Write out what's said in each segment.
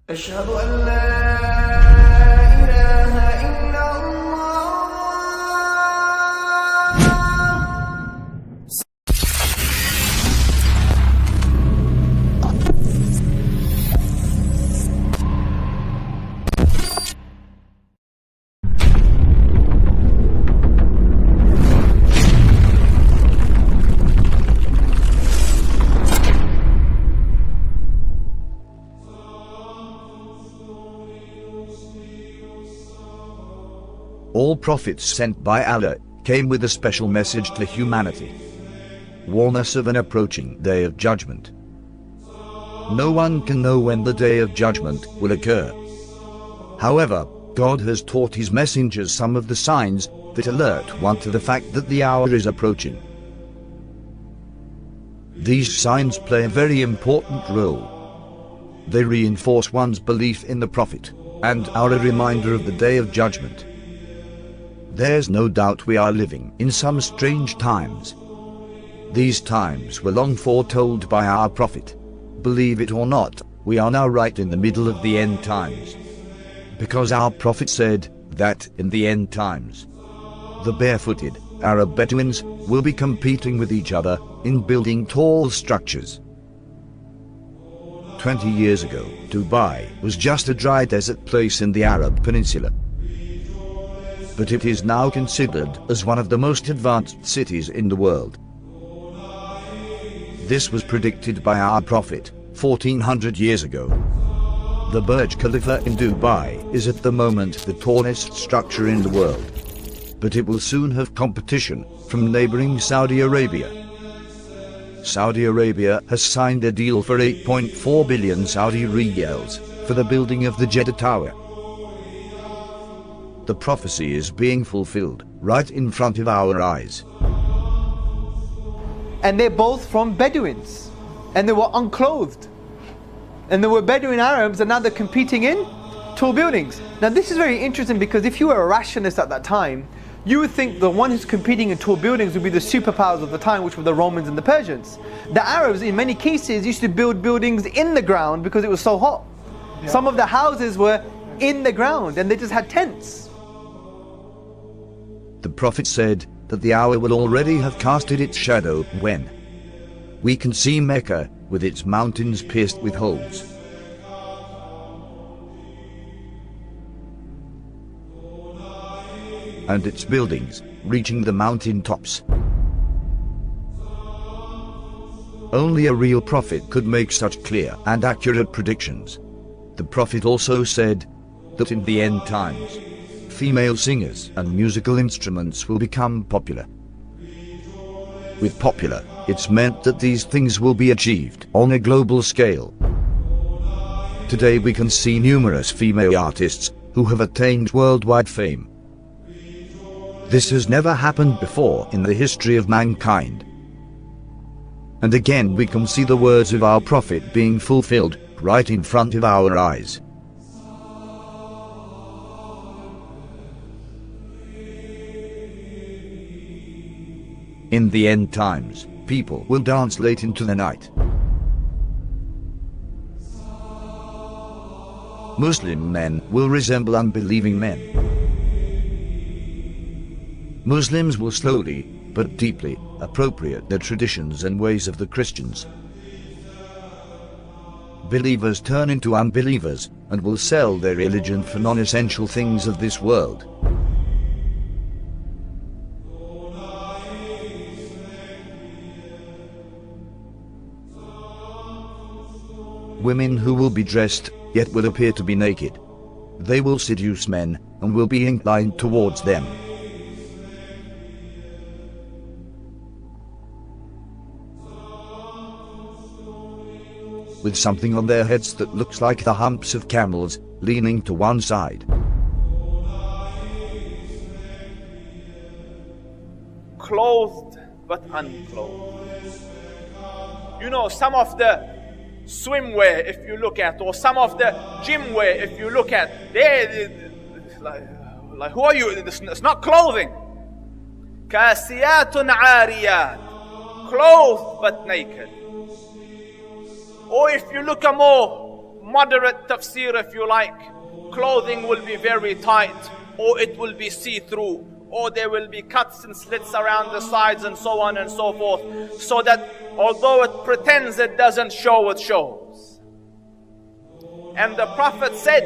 أشهد أن لا إله إلا الله. All prophets sent by Allah came with a special message to humanity. Warn us of an approaching day of judgment. No one can know when the day of judgment will occur. However, God has taught his messengers some of the signs that alert one to the fact that the hour is approaching. These signs play a very important role. They reinforce one's belief in the Prophet and are a reminder of the day of judgment. There's no doubt we are living in some strange times. These times were long foretold by our Prophet. Believe it or not, we are now right in the middle of the end times. Because our Prophet said that in the end times, the barefooted Arab Bedouins will be competing with each other in building tall structures. 20 years ago, Dubai was just a dry desert place in the Arab Peninsula. But it is now considered as one of the most advanced cities in the world. This was predicted by our Prophet 1400 years ago. The Burj Khalifa in Dubai is at the moment the tallest structure in the world. But it will soon have competition from neighboring Saudi Arabia. Saudi Arabia has signed a deal for 8.4 billion Saudi riyals for the building of the Jeddah Tower. The prophecy is being fulfilled right in front of our eyes. And they're both from Bedouins, and they were unclothed, and there were Bedouin Arabs, and now they're competing in tall buildings. Now this is very interesting, because if you were a rationalist at that time, you would think the one who's competing in tall buildings would be the superpowers of the time, which were the Romans and the Persians. The Arabs in many cases used to build buildings in the ground because it was so hot. Yeah. Some of the houses were in the ground and they just had tents. The Prophet said that the hour will already have casted its shadow when we can see Mecca with its mountains pierced with holes. And its buildings reaching the mountain tops. Only a real prophet could make such clear and accurate predictions. The Prophet also said that in the end times, female singers and musical instruments will become popular. With popular, it's meant that these things will be achieved on a global scale. Today we can see numerous female artists who have attained worldwide fame. This has never happened before in the history of mankind. And again we can see the words of our Prophet being fulfilled right in front of our eyes. In the end times, people will dance late into the night. Muslim men will resemble unbelieving men. Muslims will slowly, but deeply, appropriate the traditions and ways of the Christians. Believers turn into unbelievers and will sell their religion for non-essential things of this world. Women who will be dressed, yet will appear to be naked. They will seduce men, and will be inclined towards them. With something on their heads that looks like the humps of camels, leaning to one side. Clothed but unclothed. You know, some of the swimwear, if you look at, or some of the gym wear, if you look at, they like who are you? It's not clothing. Kasiyatun ariyat, clothed but naked. Or if you look at more moderate tafsir if you like, clothing will be very tight, or it will be see-through, or there will be cuts and slits around the sides and so on and so forth, so that although it pretends it doesn't show, it shows. And the Prophet said,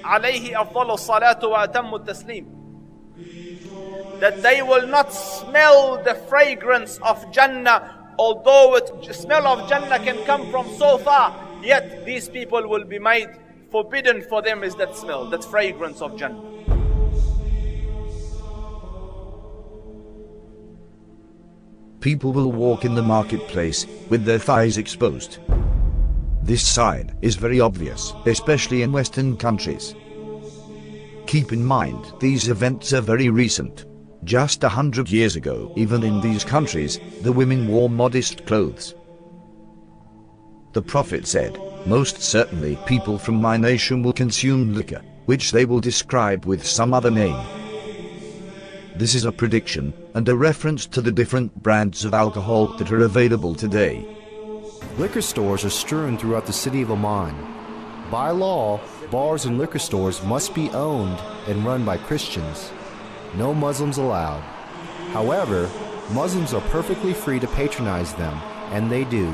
alayhi afdalu salatu wa atammu taslim, that they will not smell the fragrance of Jannah, although the smell of Jannah can come from so far, yet these people will be made forbidden for them is that smell, that fragrance of Jannah. People will walk in the marketplace with their thighs exposed. This sign is very obvious, especially in Western countries. Keep in mind, these events are very recent. Just 100 years ago, even in these countries, the women wore modest clothes. The Prophet said, "Most certainly people from my nation will consume liquor, which they will describe with some other name." This is a prediction and a reference to the different brands of alcohol that are available today. Liquor stores are strewn throughout the city of Amman. By law, bars and liquor stores must be owned and run by Christians. No Muslims allowed. However, Muslims are perfectly free to patronize them, and they do.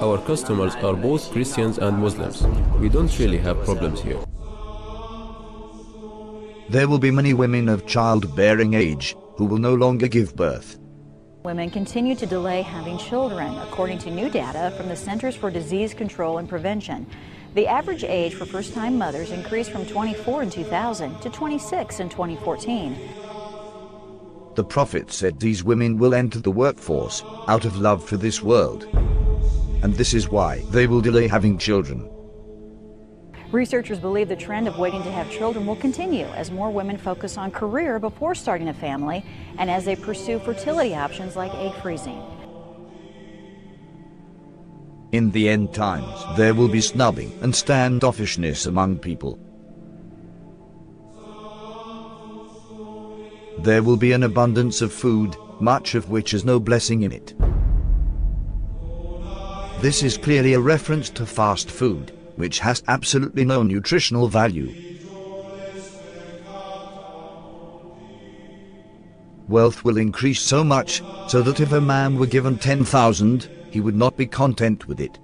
Our customers are both Christians and Muslims. We don't really have problems here. There will be many women of childbearing age who will no longer give birth. Women continue to delay having children, according to new data from the Centers for Disease Control and Prevention. The average age for first-time mothers increased from 24 in 2000 to 26 in 2014. The Prophet said these women will enter the workforce out of love for this world. And this is why they will delay having children. Researchers believe the trend of waiting to have children will continue as more women focus on career before starting a family and as they pursue fertility options like egg freezing. In the end times, there will be snubbing and standoffishness among people. There will be an abundance of food, much of which has no blessing in it. This is clearly a reference to fast food, which has absolutely no nutritional value. Wealth will increase so much so that if a man were given 10,000, he would not be content with it.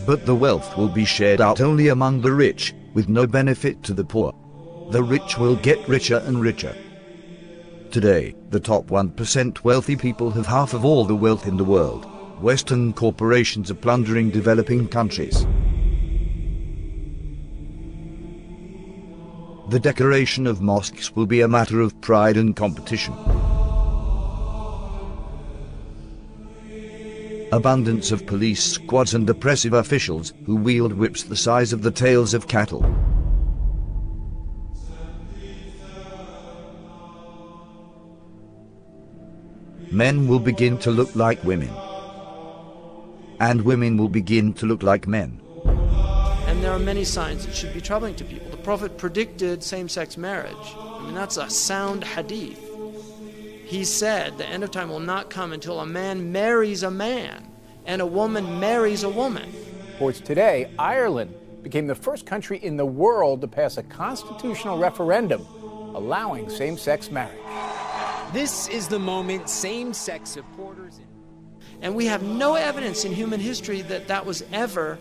But the wealth will be shared out only among the rich, with no benefit to the poor. The rich will get richer and richer. Today, the top 1% wealthy people have half of all the wealth in the world. Western corporations are plundering developing countries. The decoration of mosques will be a matter of pride and competition. Abundance of police squads and oppressive officials who wield whips the size of the tails of cattle. Men will begin to look like women. And women will begin to look like men. And there are many signs that should be troubling to people. The Prophet predicted same-sex marriage. I mean, that's a sound hadith. He said the end of time will not come until a man marries a man and a woman marries a woman. Reports today, Ireland became the first country in the world to pass a constitutional referendum allowing same-sex marriage. This is the moment same-sex supporters... And we have no evidence in human history that that was ever,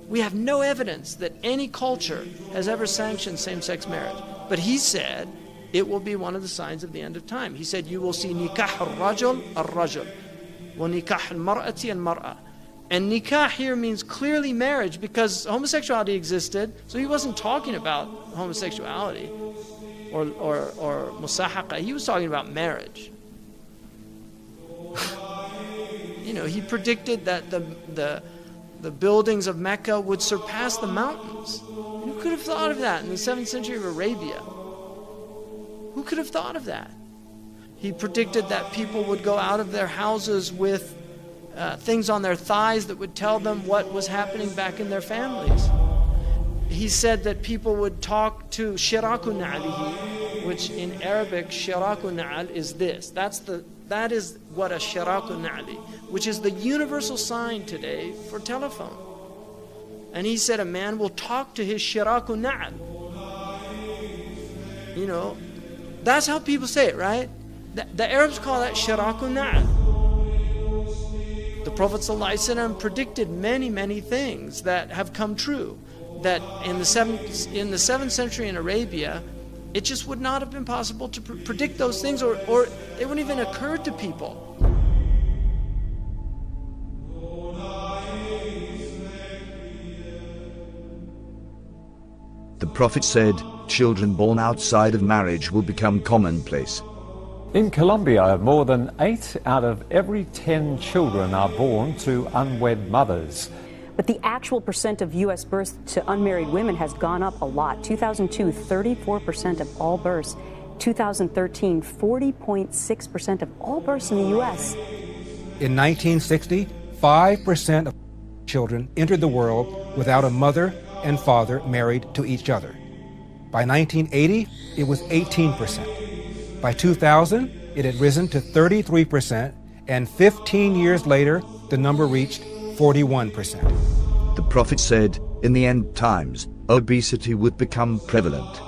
we have no evidence that any culture has ever sanctioned same-sex marriage. But he said it will be one of the signs of the end of time. He said you will see nikah al-rajul al-rajul, wa nikah al-mar'ati al-mar'a. And nikah here means clearly marriage because homosexuality existed, so he wasn't talking about homosexuality or musahaqa. He was talking about marriage. You know, he predicted that the buildings of Mecca would surpass the mountains. Who could have thought of that in the 7th century of Arabia? Who could have thought of that? He predicted that people would go out of their houses with things on their thighs that would tell them what was happening back in their families. He said that people would talk to shiraku na'alihi, which in Arabic, shiraku na'al is this. That's the That is what a shiraqu na'li, which is the universal sign today for telephone. And he said a man will talk to his shiraqu na'l. You know, that's how people say it, right? The Arabs call that shiraqu na'l. The Prophet ﷺ predicted many, many things that have come true. That in the 7th century in Arabia, it just would not have been possible to predict those things, or it wouldn't even occur to people. The Prophet said, children born outside of marriage will become commonplace. In Colombia, more than 8 out of every 10 children are born to unwed mothers. But the actual percent of U.S. births to unmarried women has gone up a lot. 2002, 34% of all births. 2013, 40.6% of all births in the U.S. In 1960, 5% of children entered the world without a mother and father married to each other. By 1980, it was 18%. By 2000, it had risen to 33%, and 15 years later, the number reached 41%. The Prophet said, in the end times, obesity would become prevalent.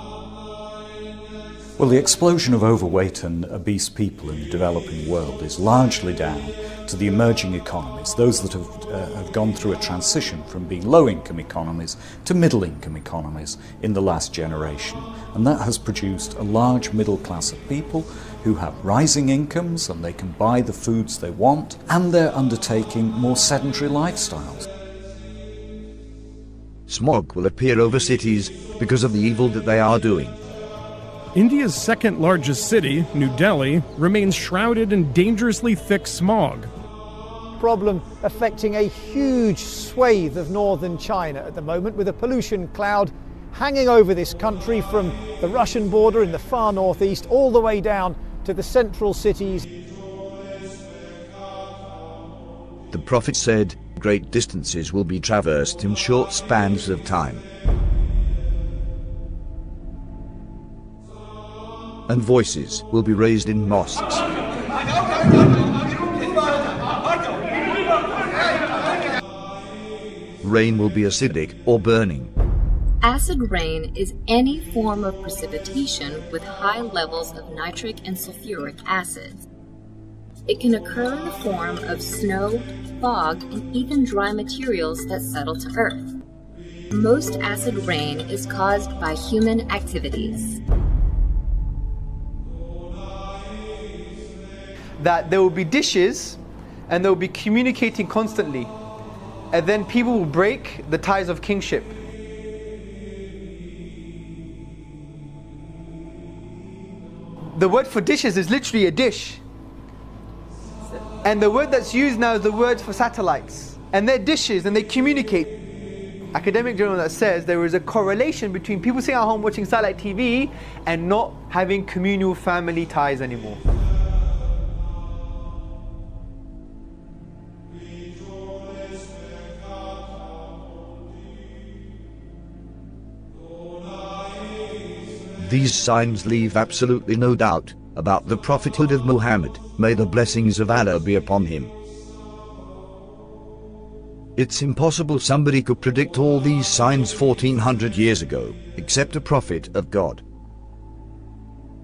Well, the explosion of overweight and obese people in the developing world is largely down to the emerging economies, those that have gone through a transition from being low-income economies to middle-income economies in the last generation. And that has produced a large middle class of people who have rising incomes and they can buy the foods they want, and they're undertaking more sedentary lifestyles. Smog will appear over cities because of the evil that they are doing. India's second largest city, New Delhi, remains shrouded in dangerously thick smog. Problem affecting a huge swathe of northern China at the moment, with a pollution cloud hanging over this country from the Russian border in the far northeast all the way down to the central cities. The Prophet said, great distances will be traversed in short spans of time. And voices will be raised in mosques. Rain will be acidic or burning. Acid rain is any form of precipitation with high levels of nitric and sulfuric acids. It can occur in the form of snow, fog, and even dry materials that settle to earth. Most acid rain is caused by human activities. That there will be dishes and they will be communicating constantly, and then people will break the ties of kingship. The word for dishes is literally a dish, and the word that's used now is the word for satellites, and they're dishes and they communicate. Academic journal that says there is a correlation between people sitting at home watching satellite TV and not having communal family ties anymore. These signs leave absolutely no doubt about the prophethood of Muhammad. May the blessings of Allah be upon him. It's impossible somebody could predict all these signs 1400 years ago, except a prophet of God.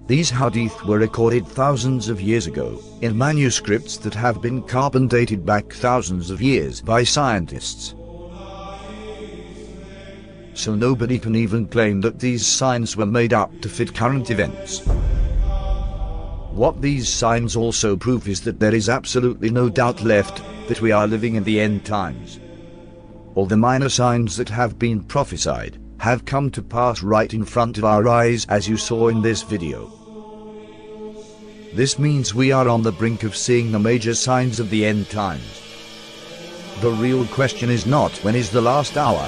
These hadith were recorded thousands of years ago, in manuscripts that have been carbon dated back thousands of years by scientists. So nobody can even claim that these signs were made up to fit current events. What these signs also prove is that there is absolutely no doubt left that we are living in the end times. All the minor signs that have been prophesied have come to pass right in front of our eyes, as you saw in this video. This means we are on the brink of seeing the major signs of the end times. The real question is not when is the last hour.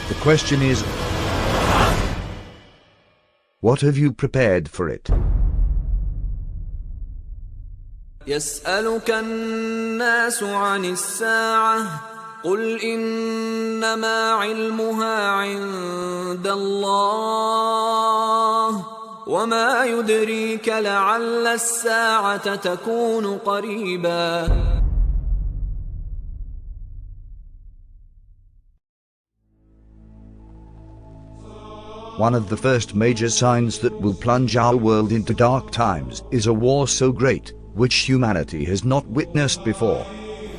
The question is, what have you prepared for it? يسألك الناس عن الساعة قل إنما علمها عند الله وما يدريك لعل الساعة تكون قريبا. One of the first major signs that will plunge our world into dark times is a war so great, which humanity has not witnessed before.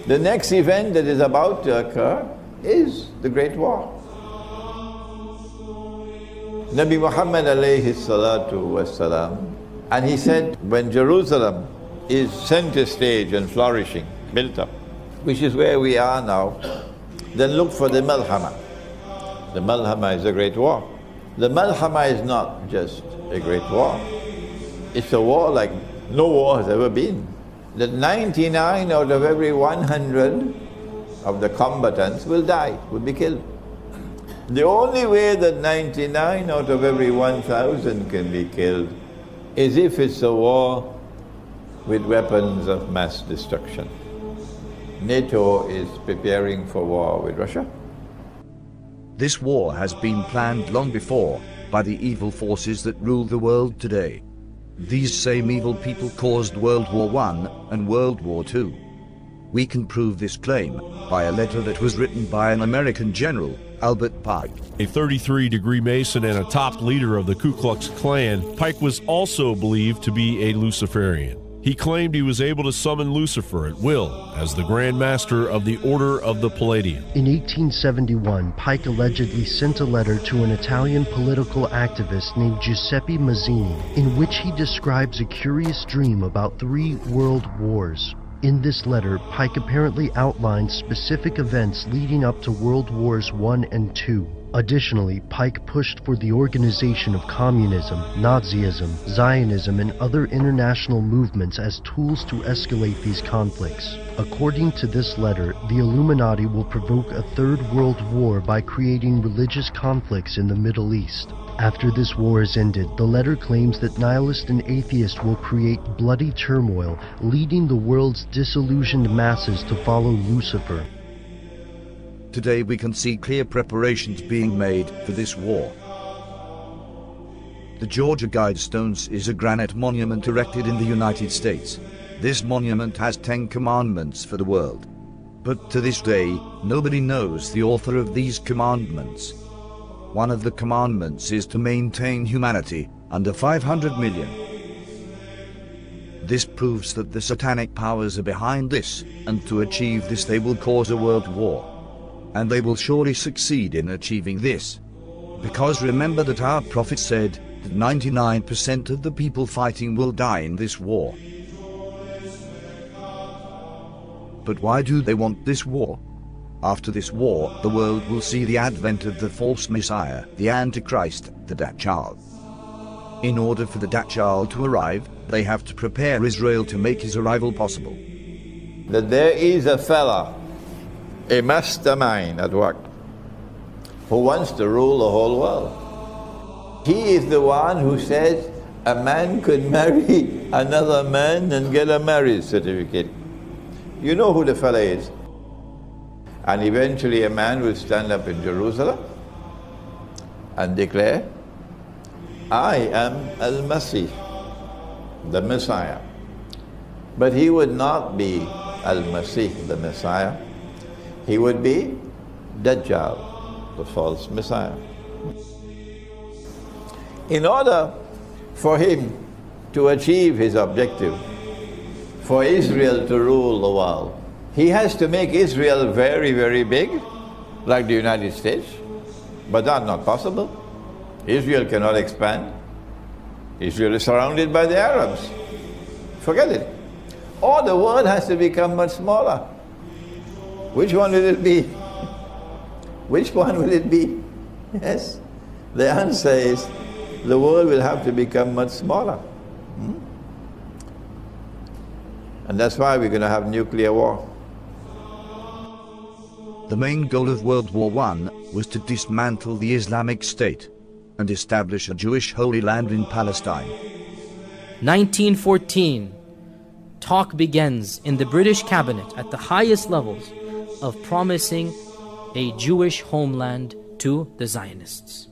The next event that is about to occur is the Great War. Nabi Muhammad alayhi salatu wasalam, and he said, when Jerusalem is center stage and flourishing, built up, which is where we are now, then look for the Malhama. The Malhama is a great war. The Malhama is not just a great war. It's a war like no war has ever been. That 99 out of every 100 of the combatants will die, will be killed. The only way that 99 out of every 1,000 can be killed is if it's a war with weapons of mass destruction. NATO is preparing for war with Russia. This war has been planned long before by the evil forces that rule the world today. These same evil people caused World War I and World War II. We can prove this claim by a letter that was written by an American general, Albert Pike. A 33-degree Mason and a top leader of the Ku Klux Klan, Pike was also believed to be a Luciferian. He claimed he was able to summon Lucifer at will as the Grand Master of the Order of the Palladium. In 1871, Pike allegedly sent a letter to an Italian political activist named Giuseppe Mazzini, in which he describes a curious dream about 3 world wars. In this letter, Pike apparently outlined specific events leading up to World Wars I and II. Additionally, Pike pushed for the organization of communism, Nazism, Zionism, and other international movements as tools to escalate these conflicts. According to this letter, the Illuminati will provoke a 3rd World War by creating religious conflicts in the Middle East. After this war is ended, the letter claims that nihilists and atheists will create bloody turmoil, leading the world's disillusioned masses to follow Lucifer. Today we can see clear preparations being made for this war. The Georgia Guidestones is a granite monument erected in the United States. This monument has 10 commandments for the world. But to this day, nobody knows the author of these commandments. One of the commandments is to maintain humanity under 500 million. This proves that the satanic powers are behind this, and to achieve this they will cause a world war. And they will surely succeed in achieving this. Because remember that our prophet said that 99% of the people fighting will die in this war. But why do they want this war? After this war, the world will see the advent of the false Messiah, the Antichrist, the Dajjal. In order for the Dajjal to arrive, they have to prepare Israel to make his arrival possible. That there is a fella, a mastermind at work, who wants to rule the whole world. He is the one who says a man could marry another man and get a marriage certificate. You know who the fella is. And eventually a man will stand up in Jerusalem and declare, I am Al-Masih, the Messiah. But he would not be Al-Masih, the Messiah. He would be Dajjal, the false Messiah. In order for him to achieve his objective, for Israel to rule the world, he has to make Israel very, very big, like the United States. But that's not possible. Israel cannot expand. Israel is surrounded by the Arabs. Forget it. Or the world has to become much smaller. Which one will it be? Which one will it be? Yes. The answer is the world will have to become much smaller. And that's why we're going to have nuclear war. The main goal of World War I was to dismantle the Islamic State and establish a Jewish Holy Land in Palestine. 1914, talk begins in the British cabinet at the highest levels of promising a Jewish homeland to the Zionists.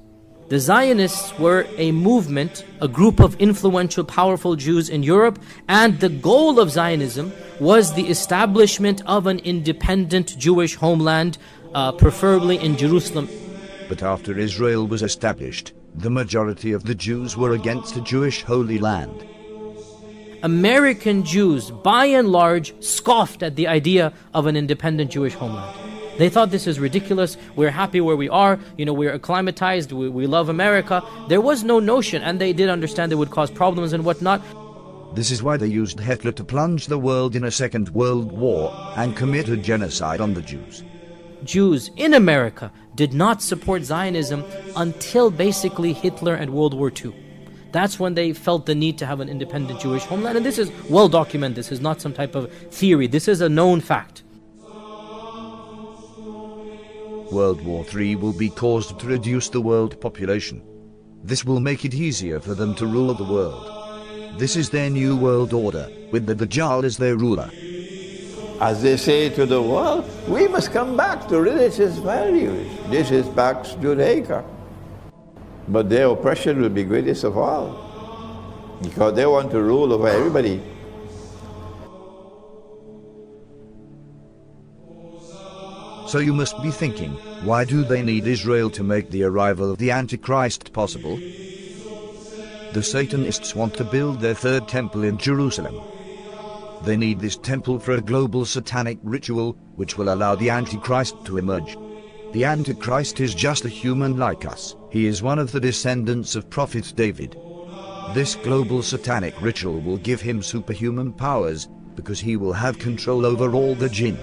The Zionists were a movement, a group of influential, powerful Jews in Europe, and the goal of Zionism was the establishment of an independent Jewish homeland, preferably in Jerusalem. But after Israel was established, the majority of the Jews were against the Jewish Holy Land. American Jews, by and large, scoffed at the idea of an independent Jewish homeland. They thought this is ridiculous, we're happy where we are, we're acclimatized, we love America. There was no notion, and they did understand it would cause problems and whatnot. This is why they used Hitler to plunge the world in a Second World War and committed genocide on the Jews. Jews in America did not support Zionism until basically Hitler and World War II. That's when they felt the need to have an independent Jewish homeland, and this is well documented. This is not some type of theory. This is a known fact. World War III will be caused to reduce the world population. This will make it easier for them to rule the world. This is their new world order, with the Dajjal as their ruler. As they say to the world, we must come back to religious values. This is Pax Judaica. But their oppression will be greatest of all, because they want to rule over everybody. So you must be thinking, why do they need Israel to make the arrival of the Antichrist possible? The Satanists want to build their third temple in Jerusalem. They need this temple for a global satanic ritual, which will allow the Antichrist to emerge. The Antichrist is just a human like us. He is one of the descendants of Prophet David. This global satanic ritual will give him superhuman powers, because he will have control over all the jinn,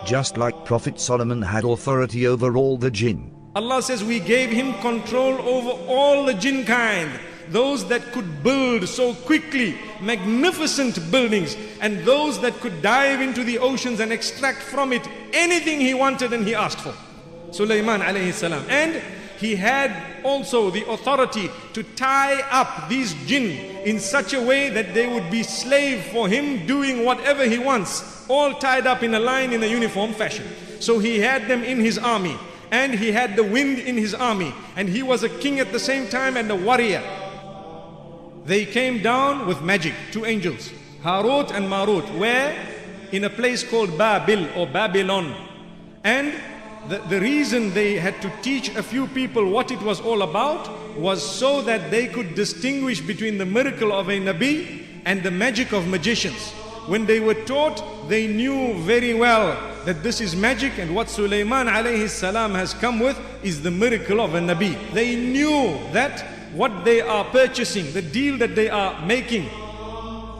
just like Prophet Solomon had authority over all the jinn. Allah says we gave him control over all the jinn kind, those that could build so quickly magnificent buildings, and those that could dive into the oceans and extract from it anything he wanted and he asked for. Sulaiman alayhi salam. And he had also the authority to tie up these jinn in such a way that they would be slave for him, doing whatever he wants, all tied up in a line in a uniform fashion. So he had them in his army, and he had the wind in his army, and he was a king at the same time and a warrior. They came down with magic, two angels, Harut and Marut, where in a place called Babil or Babylon. And the reason they had to teach a few people what it was all about was so that they could distinguish between the miracle of a Nabi and the magic of magicians. When they were taught, they knew very well that this is magic, and what Sulaiman alayhi salam has come with is the miracle of a Nabi. They knew that what they are purchasing, the deal that they are making,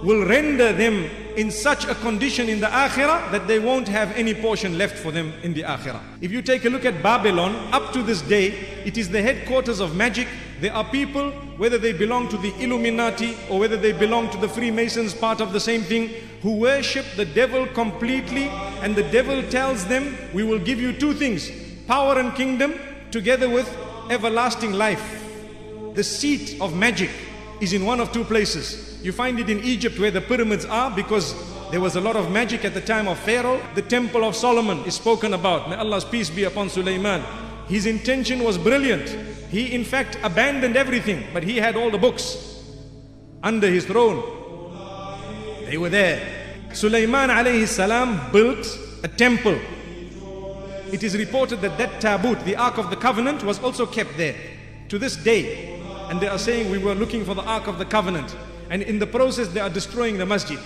will render them in such a condition in the Akhirah that they won't have any portion left for them in the Akhirah. If you take a look at Babylon, up to this day, it is the headquarters of magic. There are people, whether they belong to the Illuminati or whether they belong to the Freemasons, part of the same thing, who worship the devil completely, and the devil tells them, we will give you two things, power and kingdom, together with everlasting life. The seat of magic is in one of two places. You find it in Egypt, where the pyramids are, because there was a lot of magic at the time of Pharaoh. The temple of Solomon is spoken about. May Allah's peace be upon Sulaiman. His intention was brilliant. He in fact abandoned everything, but he had all the books under his throne. They were there. Sulaiman alayhi salam built a temple. It is reported that that tabut, the Ark of the Covenant, was also kept there to this day. And they are saying we were looking for the Ark of the Covenant, and in the process they are destroying the masjid.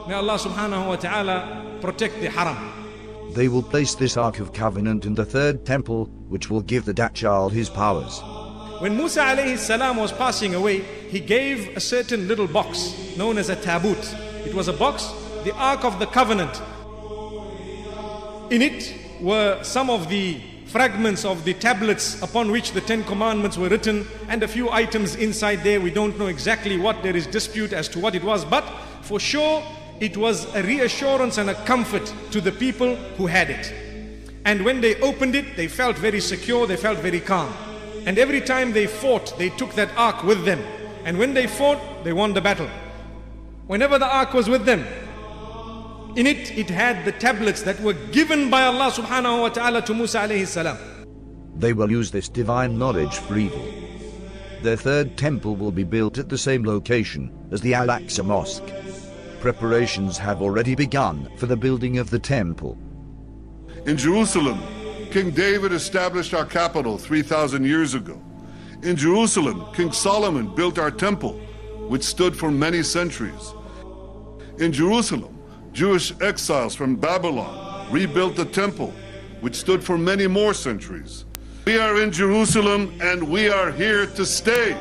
May Allah subhanahu wa ta'ala protect the haram. They will place this Ark of Covenant in the third temple, which will give the Dajjal his powers. When Musa alayhi salam was passing away, he gave a certain little box known as a tabut. It was a box, the Ark of the Covenant. In it were some of the fragments of the tablets upon which the 10 commandments were written, and a few items inside there. We don't know exactly what, there is dispute as to what it was, but for sure it was a reassurance and a comfort to the people who had it. And when they opened it, they felt very secure, they felt very calm. And every time they fought, they took that ark with them. And when they fought, they won the battle. Whenever the ark was with them, in it, it had the tablets that were given by Allah subhanahu wa ta'ala to Musa alayhi salam. They will use this divine knowledge for evil. Their third temple will be built at the same location as the Al-Aqsa Mosque. Preparations have already begun for the building of the temple. In Jerusalem, King David established our capital 3,000 years ago. In Jerusalem, King Solomon built our temple, which stood for many centuries. In Jerusalem, Jewish exiles from Babylon rebuilt the temple, which stood for many more centuries. We are in Jerusalem, and we are here to stay.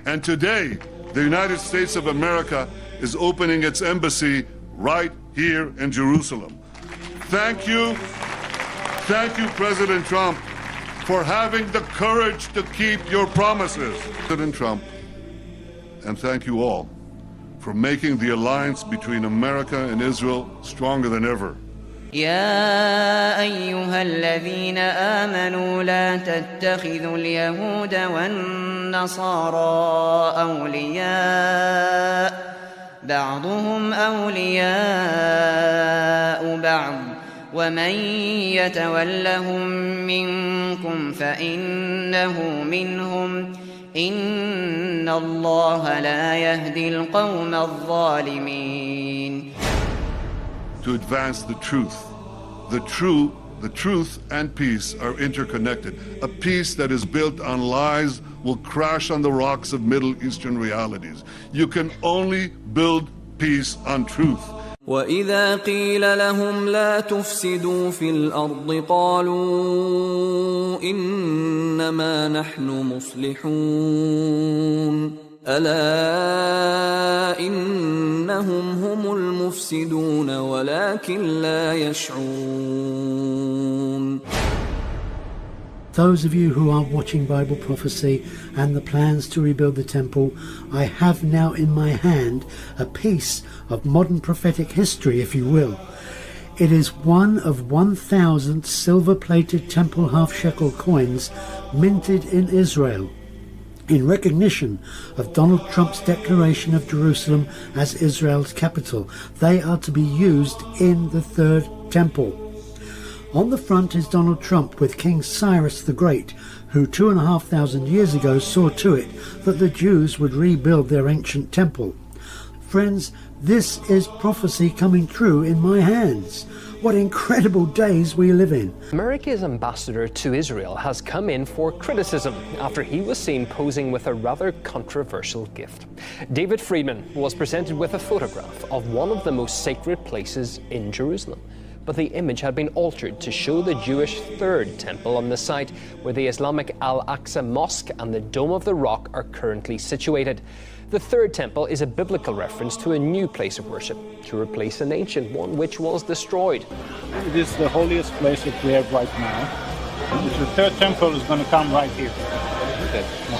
And today, the United States of America is opening its embassy right here in Jerusalem. Thank you, President Trump, for having the courage to keep your promises. President Trump, and thank you all for making the alliance between America and Israel stronger than ever. يا أيها الذين آمنوا لا تتخذوا اليهود والنصارى أولياء بعضهم أولياء بعض ومن يتولهم منكم فإنه منهم إن الله لا يهدي القوم الظالمين. To advance the truth. The truth and peace are interconnected. A peace that is built on lies will crash on the rocks of Middle Eastern realities. You can only build peace on truth. وإذا قيل لهم لا تفسدوا في الأرض قالوا إنما نحن مصلحون ألا إنهم هم المفسدون ولكن لا يشعرون. Those of you who are watching Bible prophecy and the plans to rebuild the temple, I have now in my hand a piece of modern prophetic history, if you will. It is one of 1,000 silver-plated temple half-shekel coins minted in Israel in recognition of Donald Trump's declaration of Jerusalem as Israel's capital. They are to be used in the third temple. On the front is Donald Trump with King Cyrus the Great, who 2,500 years ago saw to it that the Jews would rebuild their ancient temple. Friends, this is prophecy coming true in my hands. What incredible days we live in. America's ambassador to Israel has come in for criticism after he was seen posing with a rather controversial gift. David Friedman was presented with a photograph of one of the most sacred places in Jerusalem. But the image had been altered to show the Jewish third temple on the site where the Islamic Al-Aqsa Mosque and the Dome of the Rock are currently situated. The third temple is a biblical reference to a new place of worship, to replace an ancient one which was destroyed. It is the holiest place that we have right now. The third temple is going to come right here.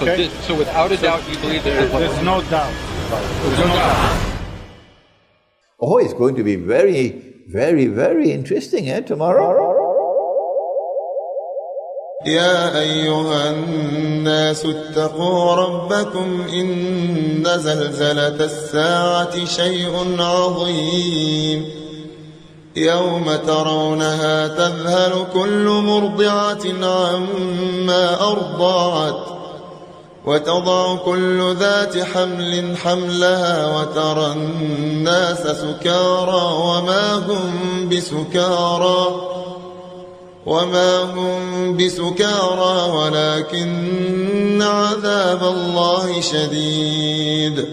Okay? So without a doubt, you believe there's no doubt. There's no doubt. Oh, it's going to be very, very interesting, tomorrow. يا أيها الناس اتقوا ربكم إن زلزلة الساعة شيء عظيم يوم ترونها تذهل كل مرضعة عما أرضعت وتضع كل ذات حمل حملها وترى الناس سكارى وما هم بسكارى ولكن عذاب الله شديد